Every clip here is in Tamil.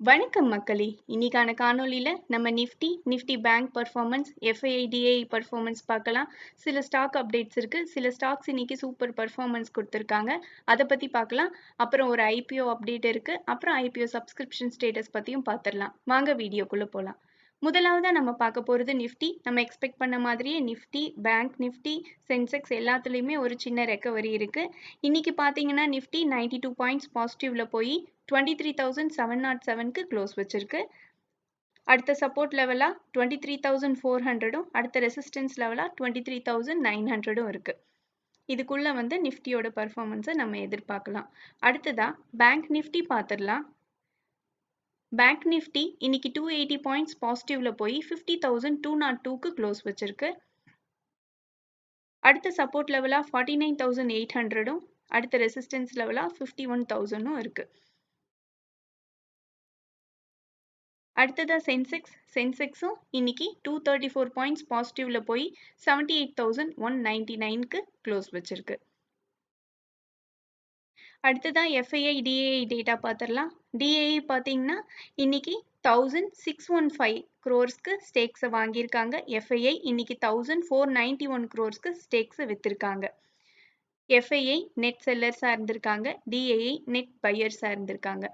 வணக்கம் மக்களே! இன்னைக்கான காணொளியில நம்ம நிஃப்டி பேங்க் பெர்ஃபார்மன்ஸ், எஃப்ஐடிஐ பெர்ஃபார்மன்ஸ் பார்க்கலாம். சில ஸ்டாக் அப்டேட்ஸ் இருக்கு. சில ஸ்டாக்ஸ் இன்னைக்கு சூப்பர் பெர்ஃபார்மன்ஸ் கொடுத்துருக்காங்க. அதை பத்தி பார்க்கலாம். அப்புறம் ஒரு ஐபிஓ அப்டேட் இருக்கு. அப்புறம் ஐபிஓ சப்ஸ்கிரிப்ஷன் ஸ்டேட்டஸ் பத்தியும் பார்த்துடலாம். வாங்க வீடியோக்குள்ள போலாம். முதலாவதா நம்ம பார்க்க போறது நிஃப்டி. நம்ம எக்ஸ்பெக்ட் பண்ண மாதிரியே நிஃப்டி, பேங்க் நிஃப்டி, சென்செக்ஸ் எல்லாத்துலேயுமே ஒரு சின்ன ரெக்கவரி இருக்கு. இன்னைக்கு பார்த்தீங்கன்னா நிஃப்டி 92 பாயிண்ட்ஸ் பாசிட்டிவ்ல போய் 23,707க்கு க்ளோஸ் வச்சிருக்கு. அடுத்த சப்போர்ட் லெவலா 23,400ம் அடுத்த ரெசிஸ்டன்ஸ் லெவலா 23,900ம் இருக்கு. இதுக்குள்ள நிஃப்டியோட பர்ஃபார்மன்ஸை நம்ம எதிர்பார்க்கலாம். அடுத்ததா பேங்க் நிஃப்டி பார்த்துடலாம். பேங்க் நிஃப்டி இன்னைக்கு 280 பாயிண்ட்ஸ் பாசிட்டிவ்ல போய் 50,202க்கு க்ளோஸ் வச்சிருக்கு. அடுத்த சப்போர்ட் லெவலா 49,800ம் அடுத்த ரெசிஸ்டன்ஸ் லெவலா 51,000ம் இருக்கு. அடுத்ததா சென்செக்ஸும் இன்னைக்கு 234 பாயிண்ட்ஸ் பாசிட்டிவ்ல போய் 78,199க்கு க்ளோஸ் வச்சிருக்கு. அடுத்ததா எஃப்ஐஐ டிஏஐ டேட்டா பார்த்துடலாம். டிஏஐ பார்த்தீங்கன்னா இன்னைக்கு 1,615 crores ஸ்டேக்ஸை வாங்கியிருக்காங்க. எஃப்ஐஐ இன்னைக்கு 1,491 crores ஸ்டேக்ஸை வித்திருக்காங்க. எஃப்ஐஐ நெட் செல்லர்ஸாக இருந்திருக்காங்க. டிஏஐ நெட் பையர்ஸாக இருந்திருக்காங்க.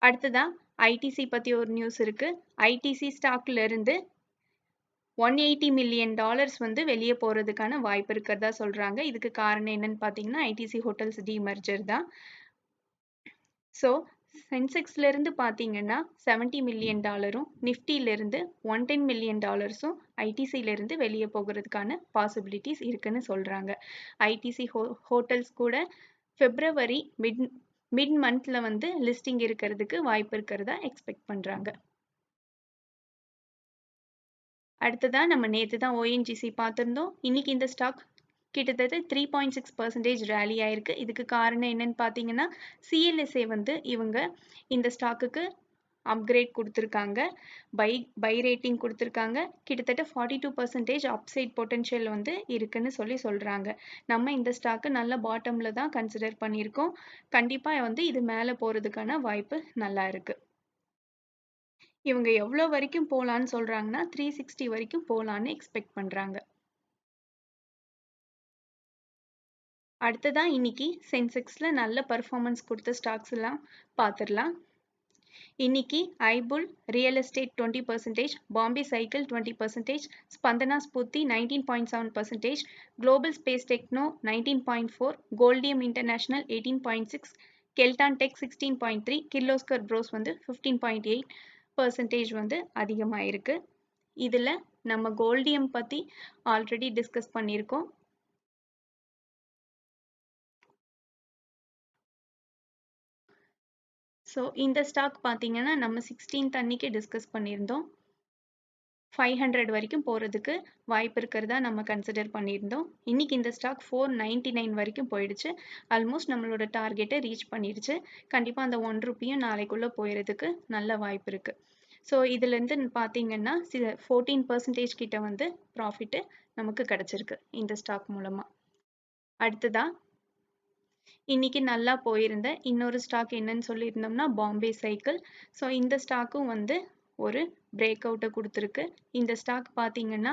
அடுத்ததா ஐடிசி பற்றி ஒரு நியூஸ் இருக்கு. ஐடிசி ஸ்டாக்ல இருந்து $180 million வெளியே போறதுக்கான வாய்ப்பு இருக்கிறதா சொல்றாங்க. இதுக்கு காரணம் என்னன்னு பார்த்தீங்கன்னா ஐடிசி ஹோட்டல்ஸ் டிமர்ஜர் தான். ஸோ சென்செக்ஸ்ல இருந்து பார்த்தீங்கன்னா $70 million, நிஃப்டில இருந்து $110 million ஐடிசில இருந்து வெளியே போகிறதுக்கான பாசிபிலிட்டிஸ் இருக்குன்னு சொல்றாங்க. ஐடிசி ஹோட்டல்ஸ் கூட பிப்ரவரி மிட் மந்த்ல லிஸ்டிங் இருக்கிறதுக்கு வாய்ப்பு இருக்கிறதா எக்ஸ்பெக்ட் பண்றாங்க. அடுத்ததா நம்ம நேற்று தான் ஓஎன்ஜிசி பார்த்துருந்தோம். இன்னைக்கு இந்த ஸ்டாக் கிட்டத்தட்ட 3.6% ரேலி ஆயிருக்கு. இதுக்கு காரணம் என்னன்னு பார்த்தீங்கன்னா சிஎல்எஸ்ஏ இவங்க இந்த ஸ்டாக்குக்கு அப்கிரேட் கொடுத்துருக்காங்க. பை ரேட்டிங் கொடுத்துருக்காங்க. கிட்டத்தட்ட 42% அப்சைட் பொட்டன்ஷியல் இருக்குன்னு சொல்றாங்க. நம்ம இந்த ஸ்டாக்கு நல்ல பாட்டம்ல தான் கன்சிடர் பண்ணியிருக்கோம். கண்டிப்பா இது மேலே போறதுக்கான வாய்ப்பு நல்லா இருக்கு. இவங்க எவ்வளோ வரைக்கும் போகலான்னு சொல்றாங்கன்னா 360 வரைக்கும் போகலான்னு எக்ஸ்பெக்ட் பண்றாங்க. அடுத்ததான் இன்னைக்கு சென்செக்ஸ்ல நல்ல பர்ஃபார்மன்ஸ் கொடுத்த ஸ்டாக்ஸ் எல்லாம் பார்த்துடலாம். இன்னைக்கு Ibull real estate 20%, Bombay cycle 20%, Spandana Sphoorty 19.7%, global space techno 19.4%, Goldiam international 18.6%, Kelton tech 16.3%, Kirloskar bros 15.8% அதிகமாயிருக்கு. இதுல நம்ம கோல்டியம் பத்தி ஆல்ரெடி டிஸ்கஸ் பண்ணியிருக்கோம். ஸோ இந்த ஸ்டாக் பார்த்தீங்கன்னா நம்ம 16th அன்னைக்கு டிஸ்கஸ் பண்ணியிருந்தோம். 500 வரைக்கும் போகிறதுக்கு வாய்ப்பு இருக்கிறதா நம்ம கன்சிடர் பண்ணியிருந்தோம். இன்னைக்கு இந்த ஸ்டாக் 499 வரைக்கும் போயிடுச்சு. ஆல்மோஸ்ட் நம்மளோட டார்கெட்டை ரீச் பண்ணிடுச்சு. கண்டிப்பாக அந்த ₹1 நாளைக்குள்ளே போயிடுறதுக்கு நல்ல வாய்ப்பு இருக்குது. ஸோ இதுலேருந்து பார்த்தீங்கன்னா 14% கிட்ட ப்ராஃபிட்டு நமக்கு கிடைச்சிருக்கு இந்த ஸ்டாக் மூலமாக. அடுத்ததா இன்னைக்கு நல்லா போயிருந்த இன்னொரு ஸ்டாக் என்னன்னு சொல்லியிருந்தோம்னா பாம்பே சைக்கிள். ஸோ இந்த ஸ்டாக்கும் ஒரு பிரேக் அவுட்டை கொடுத்துருக்கு. இந்த ஸ்டாக் பார்த்தீங்கன்னா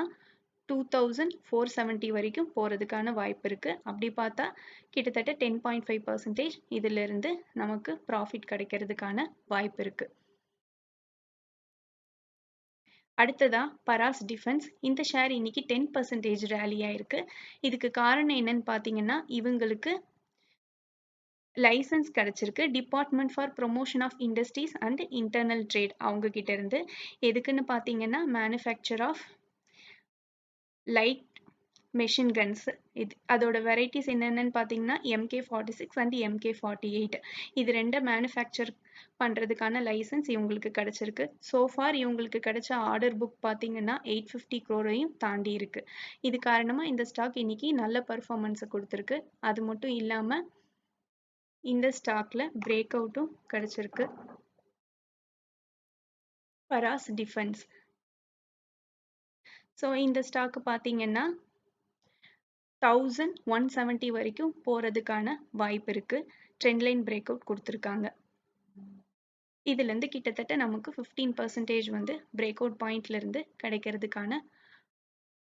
2,470 வரைக்கும் போகிறதுக்கான வாய்ப்பு இருக்கு. அப்படி பார்த்தா கிட்டத்தட்ட 10.5% இதுல இருந்து நமக்கு ப்ராஃபிட் கிடைக்கிறதுக்கான வாய்ப்பு இருக்கு. அடுத்ததா பராஸ் டிஃபென்ஸ். இந்த ஷேர் இன்னைக்கு 10% ரேலி ஆயிருக்கு. இதுக்கு காரணம் என்னன்னு பார்த்தீங்கன்னா இவங்களுக்கு லைசன்ஸ் கிடைச்சிருக்கு. Department for promotion of industries and internal trade அவங்க கிட்ட இருந்து. எதுக்குன்னு பார்த்தீங்கன்னா manufacture of light machine guns. அதோட வெரைட்டிஸ் என்னென்னு பார்த்தீங்கன்னா MK46 அண்ட் MK48. இது ரெண்டை மேனுஃபேக்சர் பண்ணுறதுக்கான லைசன்ஸ் இவங்களுக்கு கிடைச்சிருக்கு. சோஃபார் இவங்களுக்கு கிடைச்ச ஆர்டர் புக் பார்த்தீங்கன்னா 850 crore தாண்டி இருக்கு. இது காரணமாக இந்த ஸ்டாக் இன்னைக்கு நல்ல பர்ஃபார்மன்ஸை கொடுத்துருக்கு. அது மட்டும் இல்லாமல் இந்த ஸ்டாக்ல பிரேக் அவுட்டும் கிடைச்சிருக்கு. பராஸ் டிஃபென்ஸ். ஸோ இந்த ஸ்டாக் பார்த்தீங்கன்னா 1,170 வரைக்கும் போறதுக்கான வாய்ப்பு இருக்கு. ட்ரெண்ட் லைன் பிரேக் அவுட் கொடுத்துருக்காங்க. இதுலேருந்து கிட்டத்தட்ட நமக்கு 15% வந்து பிரேக் அவுட் பாயிண்ட்ல இருந்து கிடைக்கிறதுக்கான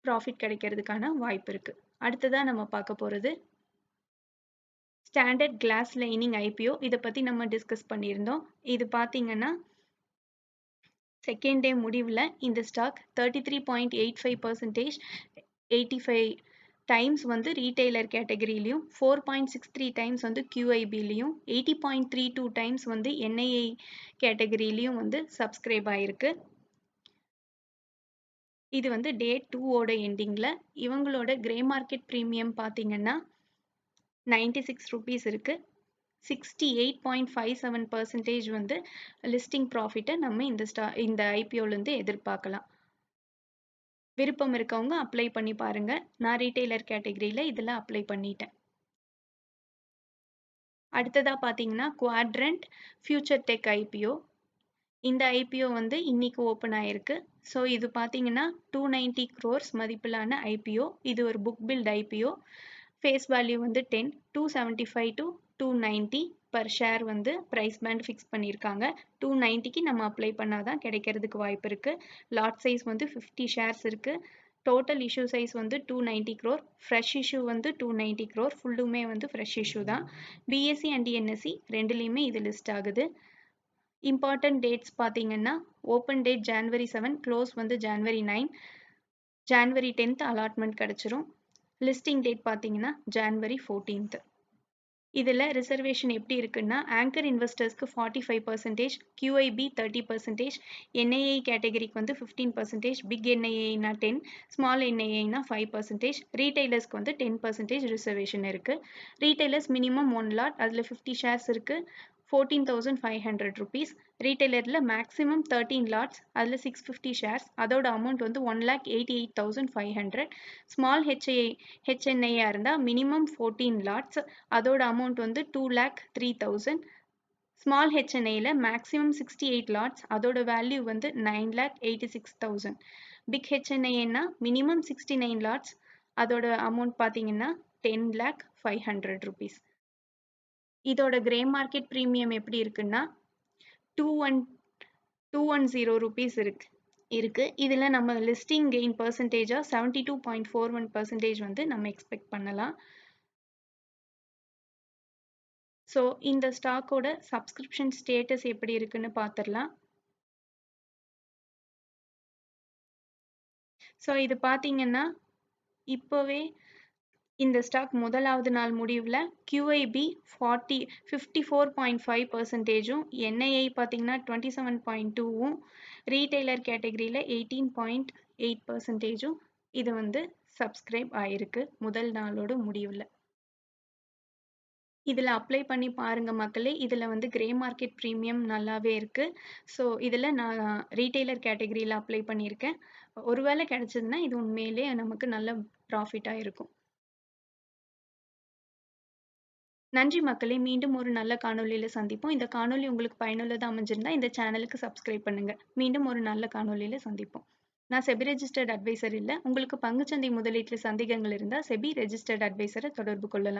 ப்ராஃபிட் கிடைக்கிறதுக்கான வாய்ப்பு இருக்கு. அடுத்ததா நம்ம பார்க்க போறது ஸ்டாண்டர்ட் கிளாஸ் லைனிங் ஐபிஓ. இதை பத்தி நம்ம டிஸ்கஸ் பண்ணியிருந்தோம். இது பார்த்தீங்கன்னா செகண்ட் டே முடிவில் இந்த ஸ்டாக் 33.85% 85 டைம்ஸ் வந்து ரீட்டைலர் கேட்டகரியிலையும் 4.63 டைம்ஸ் வந்து QIBலையும் 80.32 டைம்ஸ் வந்து NII கேட்டகரியிலையும் வந்து சப்ஸ்கிரைப் ஆயிருக்கு. இது வந்து டே 2ஓட எண்டிங்கில் இவங்களோட கிரே மார்க்கெட் ப்ரீமியம் பார்த்தீங்கன்னா 96 ரூபீஸ் இருக்கு. 68.57% வந்து லிஸ்டிங் ப்ராஃபிட்டை நம்ம இந்த ஐபிஓலேருந்து எதிர்பார்க்கலாம். விருப்பம் இருக்கவங்க அப்ளை பண்ணி பாருங்க. நான் ரீட்டைலர் கேட்டகரியில் இதில் அப்ளை பண்ணிட்டேன். அடுத்ததா பார்த்தீங்கன்னா குவாட்ரண்ட் ஃபியூச்சர் டெக் ஐபிஓ. இந்த ஐபிஓ வந்து இன்னைக்கு ஓப்பன் ஆயிருக்கு. ஸோ இது பார்த்தீங்கன்னா 290 crores மதிப்பிலான ஐபிஓ. இது ஒரு book build IPO. Face value வந்து 10, 275 to 290 பர் ஷேர் வந்து ப்ரைஸ் பேண்ட் ஃபிக்ஸ் பண்ணியிருக்காங்க. 290க்கு நம்ம அப்ளை பண்ணாதான் கிடைக்கிறதுக்கு வாய்ப்பு இருக்கு. லாட் சைஸ் வந்து 50 ஷேர்ஸ் இருக்கு. டோட்டல் இஷ்யூ சைஸ் வந்து 290 crore. ஃப்ரெஷ் இஷ்யூ வந்து 290 crore. ஃபுல்லுமே வந்து ஃப்ரெஷ் இஷ்யூ தான். பிஎஸ்சி அண்ட் என்எஸ்சி ரெண்டுலேயுமே இது லிஸ்ட் ஆகுது. இம்பார்ட்டன்ட் டேட்ஸ் பார்த்தீங்கன்னா ஓப்பன் டேட் January 7, க்ளோஸ் வந்து January 9, January 10 அலாட்மெண்ட் கிடச்சிரும். லிஸ்டிங் டேட் பார்த்தீங்கன்னா January 14. இதில் ரிசர்வேஷன் எப்படி இருக்குன்னா ஆங்கர் இன்வெஸ்டர்ஸ்க்கு 45%, QIB 30%, NII கேட்டகரிக்கு வந்து 15%, பிக் NIIனா 10, ஸ்மால் NIIனா 5%, ரீட்டைலர்ஸ்க்கு வந்து 10% ரிசர்வேஷன் இருக்குது. ரீட்டைலர்ஸ் மினிமம் 1 லாட், அதில் 50 ஷேர்ஸ் இருக்குது. 14,500 rupees. ரீட்டைலரில் மேக்ஸிமம் 13 லாட்ஸ், அதில் 650 ஷேர்ஸ், அதோட அமௌண்ட் வந்து 1,88,500. ஸ்மால் HNIயாக இருந்தால் மினிமம் 14 லாட்ஸ், அதோட அமௌண்ட் வந்து 2,03,000. ஸ்மால் HNIயில் மேக்ஸிமம் 68 லாட்ஸ், அதோட வேல்யூ வந்து 9,86,000. பிக் HNIன்னா மினிமம் 69 லாட்ஸ், அதோட அமௌண்ட் பார்த்தீங்கன்னா 10,05,000 rupees. இதோட கிரே மார்க்கெட் ப்ரீமியம் எப்படி இருக்குன்னா 210 rupees இருக்கு. இதில் நம்ம லிஸ்டிங் கெயின் பர்சன்டேஜாக 72.41% வந்து நம்ம எக்ஸ்பெக்ட் பண்ணலாம். ஸோ இந்த ஸ்டாக்கோட சப்ஸ்கிரிப்ஷன் ஸ்டேட்டஸ் எப்படி இருக்குன்னு பார்த்துடலாம். ஸோ இது பார்த்தீங்கன்னா இப்போவே இந்த ஸ்டாக் முதலாவது நாள் முடிவில் QIB 54.5%, NII பார்த்தீங்கன்னா 27.2, ரீட்டைலர் கேட்டகரியில் 18.8% இது வந்து சப்ஸ்கிரைப் ஆயிருக்கு முதல் நாளோட முடிவில். இதில் அப்ளை பண்ணி பாருங்க மக்களே. இதில் வந்து கிரே மார்க்கெட் ப்ரீமியம் நல்லாவே இருக்குது. ஸோ இதில் நான் ரீட்டைலர் கேட்டகரியில் அப்ளை பண்ணியிருக்கேன். ஒருவேளை கிடைச்சதுன்னா இது உண்மையிலே நமக்கு நல்ல ப்ராஃபிட்டாக இருக்கும். நன்றி மக்களே. மீண்டும் ஒரு நல்ல காணொளியில் சந்திப்போம். இந்த காணொளி உங்களுக்கு பயனுள்ளதாக அமைஞ்சிருந்தா இந்த சேனலுக்கு சப்ஸ்கிரைப் பண்ணுங்க. மீண்டும் ஒரு நல்ல காணொளியில் சந்திப்போம். நான் செபி ரெஜிஸ்டர்ட் அட்வைசர் இல்லை. உங்களுக்கு பங்குச்சந்தை முதலீட்டில் சந்தேகங்கள் இருந்தால் செபி ரெஜிஸ்டர்ட் அட்வைசரை தொடர்பு கொள்ளலாம்.